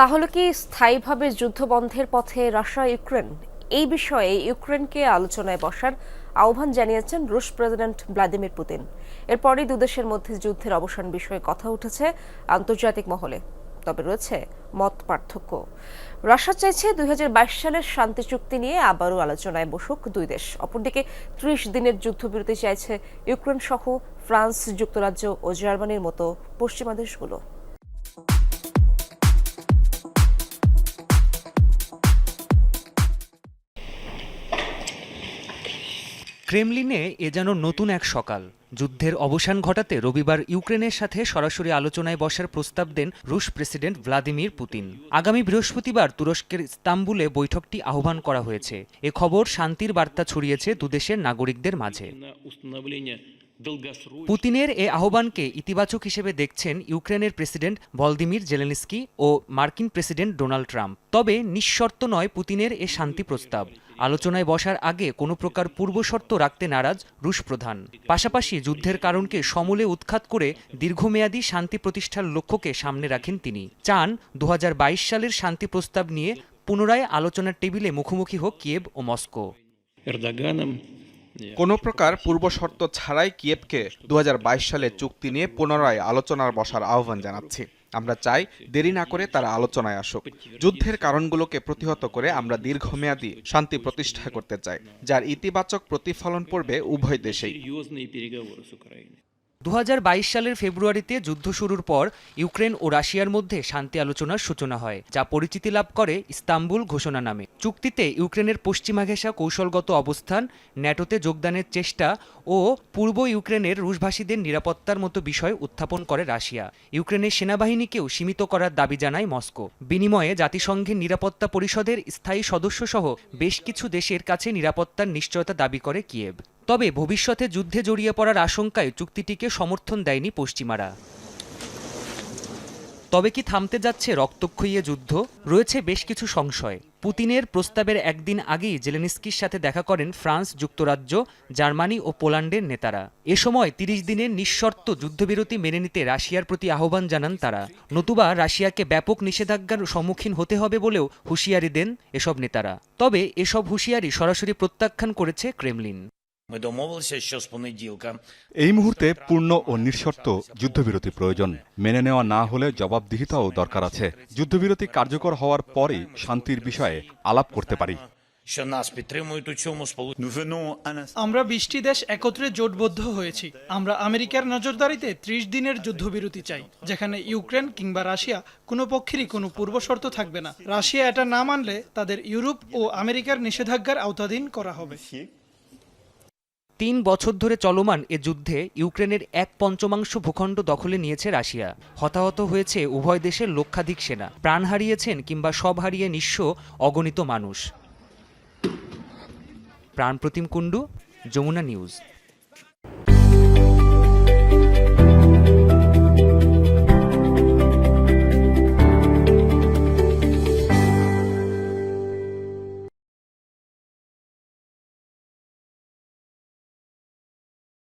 তাহলে কি স্থায়ীভাবে যুদ্ধবন্ধের পথে রাশিয়া ইউক্রেন? এই বিষয়ে ইউক্রেনকে আলোচনায় বসার আহ্বান জানিয়েছেন রুশ প্রেসিডেন্ট ভ্লাদিমির পুতিন। এরপরই দুদেশের মধ্যে যুদ্ধের অবসান বিষয়ে কথা উঠেছে আন্তর্জাতিক মহলে। তবে রয়েছে মত পার্থক্য। রাশিয়া চাইছে 2022 সালের শান্তি চুক্তি নিয়ে আবারও আলোচনায় বসুক দুই দেশ। অপরদিকে 30 দিনের যুদ্ধবিরতি চাইছে ইউক্রেন সহ ফ্রান্স, যুক্তরাজ্য ও জার্মানির মতো পশ্চিমা দেশগুলো। ক্রেমলিনে এ যেন নতুন এক সকাল। যুদ্ধের অবসান ঘটাতে রবিবার ইউক্রেনের সাথে সরাসরি আলোচনায় বসার প্রস্তাব দেন রুশ প্রেসিডেন্ট ভ্লাদিমির পুতিন। আগামী বৃহস্পতিবার তুরস্কের ইস্তাম্বুলে বৈঠকটি আহ্বান করা হয়েছে। এ খবর শান্তির বার্তা ছড়িয়েছে দুদেশের নাগরিকদের মাঝে। পুতিনের এ আহ্বানকে ইতিবাচক হিসেবে দেখছেন ইউক্রেনের প্রেসিডেন্ট ভলোদিমির জেলেনস্কি ও মার্কিন প্রেসিডেন্ট ডোনাল্ড ট্রাম্প। তবে নিঃশর্ত নয় পুতিনের এ শান্তি প্রস্তাব। আলোচনায় বসার আগে কোনো প্রকার পূর্বশর্ত রাখতে নারাজ রুশ প্রধান। পাশাপাশি যুদ্ধের কারণকে সমূলে উৎখাত করে দীর্ঘমেয়াদী শান্তি প্রতিষ্ঠার লক্ষ্যকে সামনে রাখেন তিনি। চান 2022 সালের শান্তি প্রস্তাব নিয়ে পুনরায় আলোচনার টেবিলে মুখোমুখি হোক কিয়েভ ও মস্কো। কোনো প্রকার পূর্বশর্ত ছাড়াই কিয়েভকে 2022 সালে চুক্তি নিয়ে পুনরায় আলোচনার বসার আহ্বান জানাচ্ছি। আমরা চাই দেরি না করে তারা আলোচনায় আসুক। যুদ্ধের কারণগুলোকে প্রতিহত করে আমরা দীর্ঘমেয়াদী শান্তি প্রতিষ্ঠা করতে চাই, যার ইতিবাচক প্রতিফলন পড়বে উভয় দেশেই। 2022 সালের ফেব্রুয়ারিতে যুদ্ধ শুরুর পর ইউক্রেন ও রাশিয়ার মধ্যে শান্তি আলোচনার সূচনা হয়, যা পরিচিতি লাভ করে ইস্তাম্বুল ঘোষণা নামে। চুক্তিতে ইউক্রেনের পশ্চিমা ঘেঁষা কৌশলগত অবস্থান, ন্যাটোতে যোগদানের চেষ্টা ও পূর্ব ইউক্রেনের রুশভাষীদের নিরাপত্তার মতো বিষয় উত্থাপন করে রাশিয়া। ইউক্রেনের সেনাবাহিনীকেও সীমিত করার দাবি জানায় মস্কো। বিনিময়ে জাতিসংঘের নিরাপত্তা পরিষদের স্থায়ী সদস্যসহ বেশ কিছু দেশের কাছে নিরাপত্তার নিশ্চয়তা দাবি করে কিয়েভ। তবে ভবিষ্যতে যুদ্ধে জড়িয়ে পড়ার আশঙ্কায় চুক্তিটিকে সমর্থন দেয়নি পশ্চিমারা। তবে কি থামতে যাচ্ছে রক্তক্ষয়ী যুদ্ধ? রয়েছে বেশ কিছু সংশয়। পুতিনের প্রস্তাবের একদিন আগেই জেলেনস্কির সাথে দেখা করেন ফ্রান্স, যুক্তরাজ্য, জার্মানি ও পোল্যান্ডের নেতারা। এ সময় 30 দিনের নিঃশর্ত যুদ্ধবিরতি মেনে নিতে রাশিয়ার প্রতি আহ্বান জানান তারা। নতুবা রাশিয়াকে ব্যাপক নিষেধাজ্ঞার সম্মুখীন হতে হবে বলেও হুঁশিয়ারি দেন এসব নেতারা। তবে এসব হুঁশিয়ারি সরাসরি প্রত্যাখ্যান করেছে ক্রেমলিন। এই মুহূর্তে পূর্ণ ও নিঃশর্ত যুদ্ধবিরতি প্রয়োজন। মেনে নেওয়া না হলে জবাবদিহিতাও দরকার আছে। যুদ্ধবিরতি কার্যকর হওয়ার পরেই শান্তির বিষয়ে আলাপ করতে পারি। আমরা 20টি দেশ একত্রে জোটবদ্ধ হয়েছি। আমরা আমেরিকার নজরদারিতে 30 দিনের যুদ্ধবিরতি চাই, যেখানে ইউক্রেন কিংবা রাশিয়া কোনো পক্ষেরই কোনো পূর্বশর্ত থাকবে না। রাশিয়া এটা না মানলে তাদের ইউরোপ ও আমেরিকার নিষেধাজ্ঞার আওতাধীন করা হবে। 3 বছর ধরে চলমান এ যুদ্ধে ইউক্রেনের 1/5 ভূখণ্ড দখলে নিয়েছে রাশিয়া। হতাহত হয়েছে উভয় দেশের লক্ষাধিক সেনা, প্রাণ হারিয়েছেন কিংবা সব হারিয়ে নিঃস্ব অগণিত মানুষ। প্রাণপ্রতিম কুণ্ডু, যমুনা নিউজ।